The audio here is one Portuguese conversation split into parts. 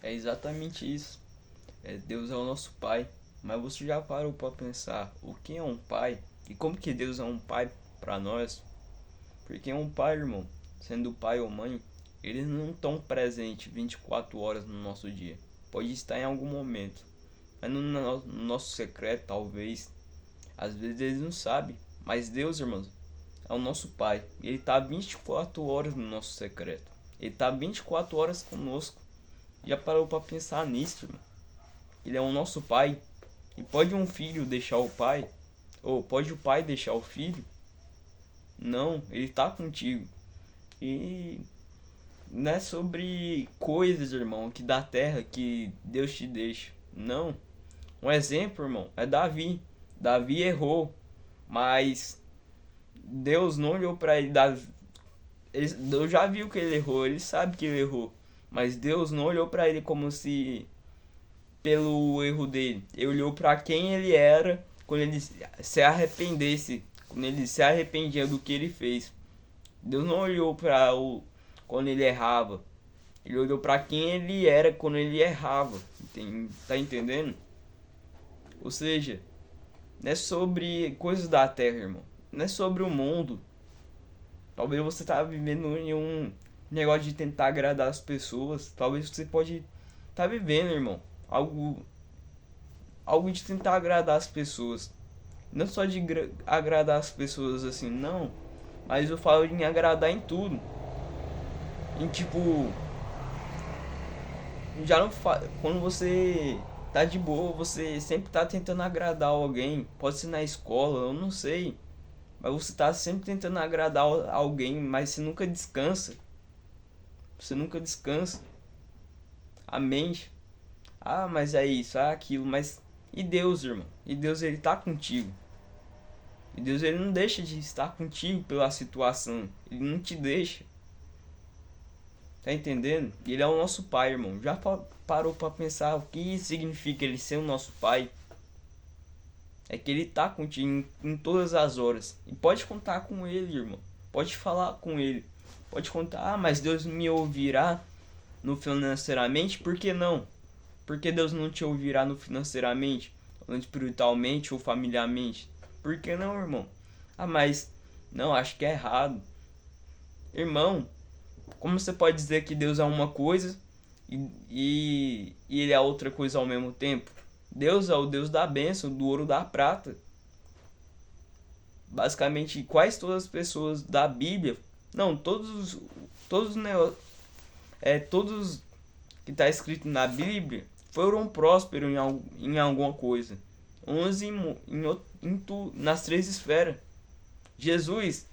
É exatamente isso. Deus é o nosso pai. Mas você já parou para pensar o que é um pai? E como que Deus é um pai para nós? Porque um pai, irmão, sendo pai ou mãe, eles não estão presentes 24 horas no nosso dia. Pode estar em algum momento. Mas no nosso secreto, talvez. Às vezes eles não sabem. Mas Deus, irmãos, é o nosso pai. Ele está 24 horas no nosso secreto. Ele está 24 horas conosco. Já parou para pensar nisso, irmão? Ele é o nosso pai. E pode um filho deixar o pai? Ou pode o pai deixar o filho? Não, ele está contigo. E não é sobre coisas, irmão, que da terra que Deus te deixa. Não. Um exemplo, irmão, é Davi. Davi errou, mas Deus não olhou para ele. Deus já viu que ele errou, ele sabe que ele errou. Mas Deus não olhou para ele como se pelo erro dele. Ele olhou para quem ele era quando ele se arrependesse, quando ele se arrependia do que ele fez. Deus não olhou para o quando ele errava. Ele olhou para quem ele era quando ele errava. Tá entendendo? Ou seja, não é sobre coisas da terra, irmão. Não é sobre o mundo. Talvez você tá vivendo em um negócio de tentar agradar as pessoas. Talvez você pode tá vivendo, irmão, algo de tentar agradar as pessoas. Não só de agradar as pessoas assim, não. Mas eu falo em agradar em tudo. Em tipo, já não quando você tá de boa, você sempre tá tentando agradar alguém. Pode ser na escola, eu não sei. Mas você tá sempre tentando agradar alguém, mas você nunca descansa. Você nunca descansa. A mente. Ah, mas é isso, é aquilo, mas e Deus, irmão? E Deus, ele tá contigo. E Deus, ele não deixa de estar contigo pela situação. Ele não te deixa. Tá entendendo? Ele é o nosso pai, irmão. Já parou pra pensar o que significa ele ser o nosso pai? É que ele tá contigo em todas as horas. E pode contar com ele, irmão. Pode falar com ele. Pode contar, ah, mas Deus me ouvirá no financeiramente? Por que não? Por que Deus não te ouvirá no financeiramente? Ou espiritualmente ou familiarmente? Por que não, irmão? Ah, mas não, acho que é errado. Irmão, como você pode dizer que Deus é uma coisa e ele é outra coisa ao mesmo tempo? Deus é o Deus da bênção, do ouro, da prata. Basicamente, quais todas as pessoas da Bíblia, não, todos todos que está escrito na Bíblia foram prósperos em alguma coisa. Uns nas três esferas. Jesus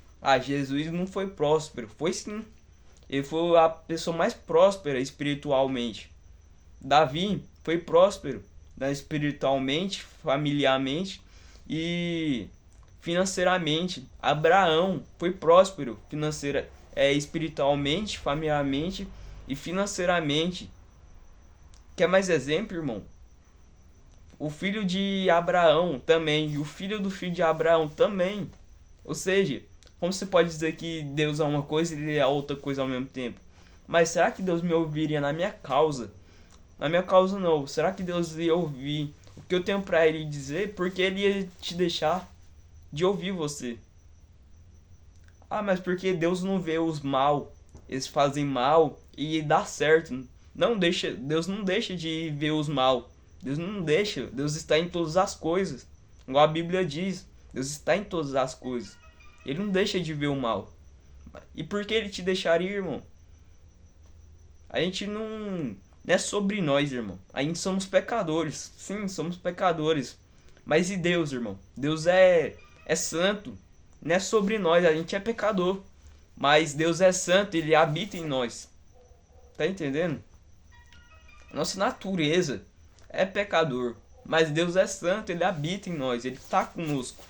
não foi próspero, foi sim. Ele foi a pessoa mais próspera espiritualmente. Davi foi próspero, né, espiritualmente, familiarmente e financeiramente. Abraão foi próspero espiritualmente, familiarmente e financeiramente. Quer mais exemplo, irmão? O filho de Abraão também, e o filho do filho de Abraão também. Ou seja, como você pode dizer que Deus é uma coisa e ele é outra coisa ao mesmo tempo? Mas será que Deus me ouviria na minha causa? Na minha causa não. Será que Deus ia ouvir o que eu tenho para ele dizer? Porque ele ia te deixar de ouvir você. Ah, mas porque Deus não vê os mal? Eles fazem mal e dá certo. Não deixa, Deus não deixa de ver os mal. Deus não deixa. Deus está em todas as coisas. Igual a Bíblia diz, Deus está em todas as coisas. Ele não deixa de ver o mal. E por que ele te deixaria, irmão? A gente não é sobre nós, irmão. A gente somos pecadores. Sim, somos pecadores. Mas e Deus, irmão? Deus é santo. Não é sobre nós, a gente é pecador. Mas Deus é santo, ele habita em nós. Tá entendendo? Nossa natureza é pecador, mas Deus é santo, ele habita em nós, ele está conosco.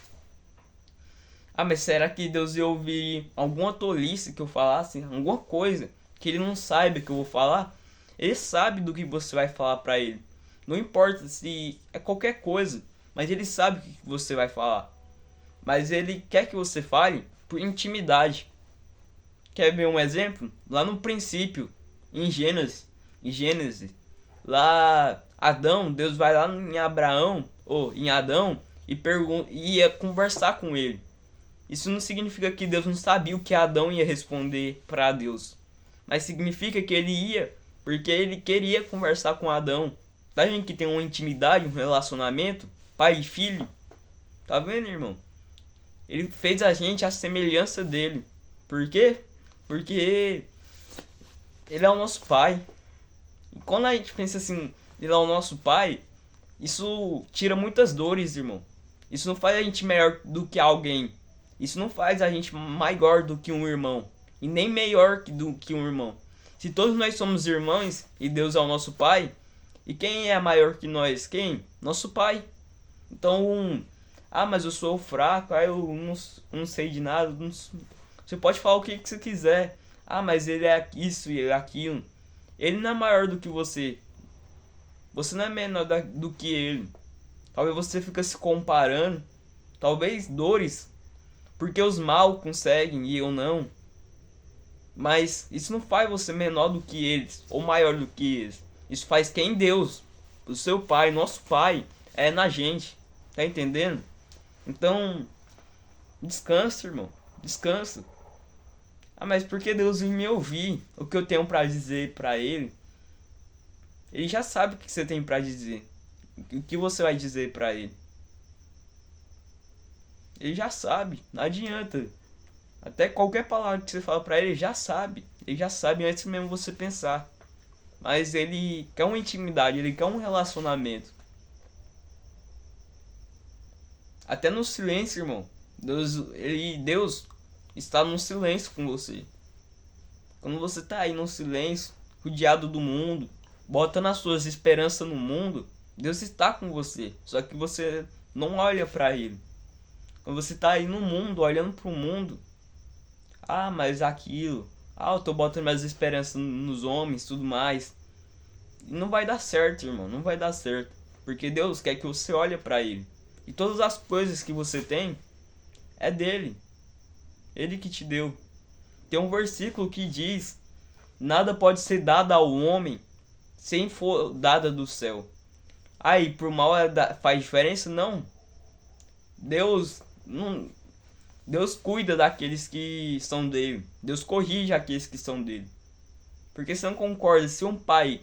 Ah, mas será que Deus ia ouvir alguma tolice que eu falasse? Alguma coisa que ele não saiba que eu vou falar? Ele sabe do que você vai falar para ele. Não importa se é qualquer coisa, mas ele sabe o que você vai falar. Mas ele quer que você fale por intimidade. Quer ver um exemplo? Lá no princípio, em Gênesis, lá Adão, Deus vai lá em Abraão, ou em Adão, e pergunta, ia conversar com ele. Isso não significa que Deus não sabia o que Adão ia responder para Deus, mas significa que ele ia porque ele queria conversar com Adão. Tá vendo que tem uma intimidade, um relacionamento, pai e filho? Tá vendo, irmão? Ele fez a gente à semelhança dele. Por quê? Porque ele é o nosso pai. E quando a gente pensa assim, ele é o nosso pai, isso tira muitas dores, irmão. Isso não faz a gente melhor do que alguém. Isso não faz a gente maior do que um irmão. E nem melhor do que um irmão. Se todos nós somos irmãos e Deus é o nosso pai, e quem é maior que nós? Quem? Nosso pai. Então, mas eu sou fraco, eu não sei de nada. Você pode falar o que você quiser. Mas ele é isso e é aquilo. Ele não é maior do que você. Você não é menor do que ele. Talvez você fique se comparando. Talvez dores. Porque os mal conseguem e eu não. Mas isso não faz você menor do que eles. Ou maior do que eles. Isso faz quem Deus. O seu pai, nosso pai. É na gente. Tá entendendo? Então, descansa, irmão. Descansa. Mas por que Deus vem me ouvir? O que eu tenho pra dizer pra ele? Ele já sabe o que você tem pra dizer. O que você vai dizer pra ele? Ele já sabe. Não adianta. Até qualquer palavra que você fala pra ele, ele já sabe. Ele já sabe antes mesmo você pensar. Mas ele quer uma intimidade, ele quer um relacionamento. Até no silêncio, irmão. Deus está no silêncio com você. Quando você tá aí no silêncio, rodeado do mundo, botando as suas esperanças no mundo, Deus está com você. Só que você não olha para ele. Quando você tá aí no mundo, olhando pro mundo, mas aquilo, eu tô botando minhas esperanças nos homens, tudo mais. E não vai dar certo, irmão, não vai dar certo. Porque Deus quer que você olhe para ele. E todas as coisas que você tem é dele. Ele que te deu. Tem um versículo que diz: nada pode ser dado ao homem sem for dada do céu. Aí, por mal faz diferença? Não. Deus cuida daqueles que são dele. Deus corrige aqueles que são dele. Porque você não concorda, se um pai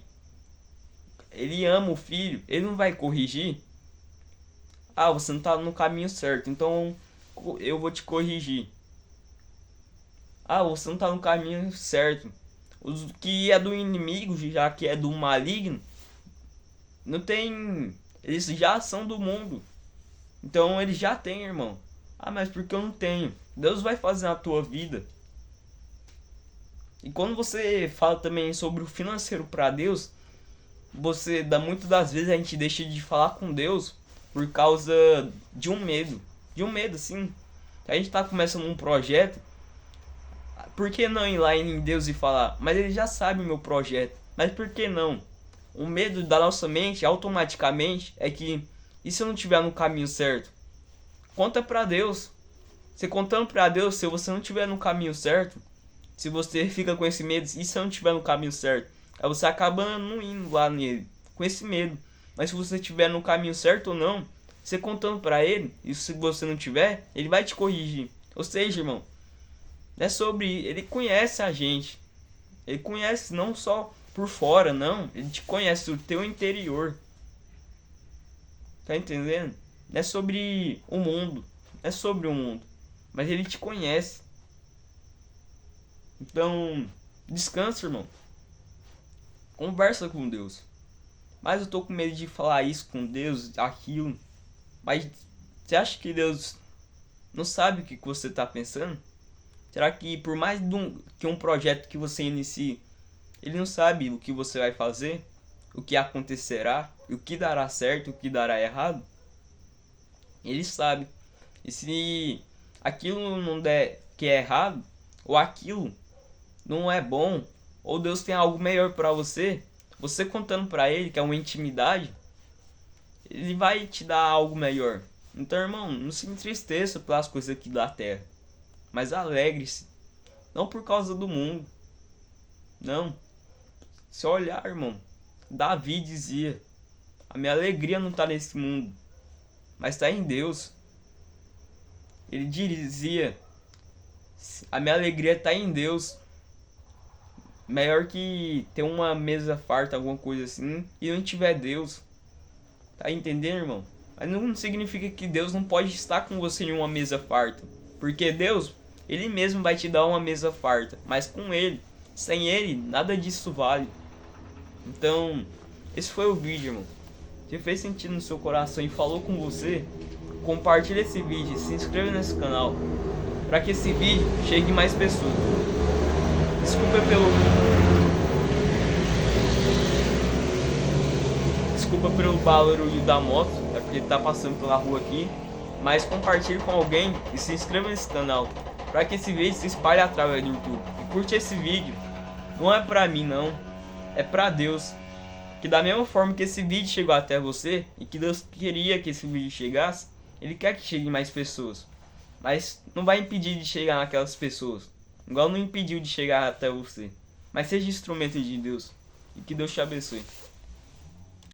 ele ama o filho, ele não vai corrigir. Você não tá no caminho certo, então eu vou te corrigir. Você não tá no caminho certo. Os que é do inimigo, já que é do maligno, não tem. Eles já são do mundo. Então eles já têm, irmão. Mas porque eu não tenho? Deus vai fazer na tua vida. E quando você fala também sobre o financeiro para Deus, muitas das vezes a gente deixa de falar com Deus por causa de um medo. De um medo, sim. A gente tá começando um projeto. Por que não ir lá em Deus e falar? Mas ele já sabe o meu projeto. Mas por que não? O medo da nossa mente automaticamente é que, e se eu não estiver no caminho certo? Conta pra Deus. Você contando pra Deus, se você não estiver no caminho certo, se você fica com esse medo, e se eu não estiver no caminho certo? Aí você acaba não indo lá nele, com esse medo. Mas se você estiver no caminho certo ou não, você contando pra ele, e se você não tiver, ele vai te corrigir. Ou seja, irmão, é sobre, ele conhece a gente. Ele conhece não só por fora, não. Ele te conhece o teu interior. Tá entendendo? Não é sobre o mundo. Não é sobre o mundo. Mas ele te conhece. Então, descansa, irmão. Conversa com Deus. Mas eu tô com medo de falar isso com Deus, aquilo. Mas você acha que Deus não sabe o que você tá pensando? Será que por mais que um projeto que você inicie, ele não sabe o que você vai fazer? O que acontecerá? O que dará certo? O que dará errado? Ele sabe. E se aquilo não der que é errado, ou aquilo não é bom, ou Deus tem algo melhor para você, você contando para ele que é uma intimidade, ele vai te dar algo melhor. Então, irmão, não se entristeça pelas coisas aqui da terra, mas alegre-se. Não por causa do mundo. Não. Se olhar, irmão, Davi dizia: a minha alegria não está nesse mundo, mas está em Deus. Ele dizia: a minha alegria está em Deus. Melhor que ter uma mesa farta, alguma coisa assim, e não tiver Deus. Tá entendendo, irmão? Mas não significa que Deus não pode estar com você em uma mesa farta. Porque Deus, Ele mesmo vai te dar uma mesa farta. Mas com Ele, sem Ele, nada disso vale. Então, esse foi o vídeo, irmão. Se fez sentido no seu coração e falou com você, compartilhe esse vídeo, se inscreva nesse canal, para que esse vídeo chegue mais pessoas. Desculpa pelo barulho da moto, é porque ele tá passando pela rua aqui. Mas compartilhe com alguém e se inscreva nesse canal, para que esse vídeo se espalhe através do YouTube. E curte esse vídeo, não é pra mim não, é pra Deus. Que da mesma forma que esse vídeo chegou até você, e que Deus queria que esse vídeo chegasse, Ele quer que chegue mais pessoas. Mas não vai impedir de chegar naquelas pessoas, igual não impediu de chegar até você. Mas seja instrumento de Deus, e que Deus te abençoe.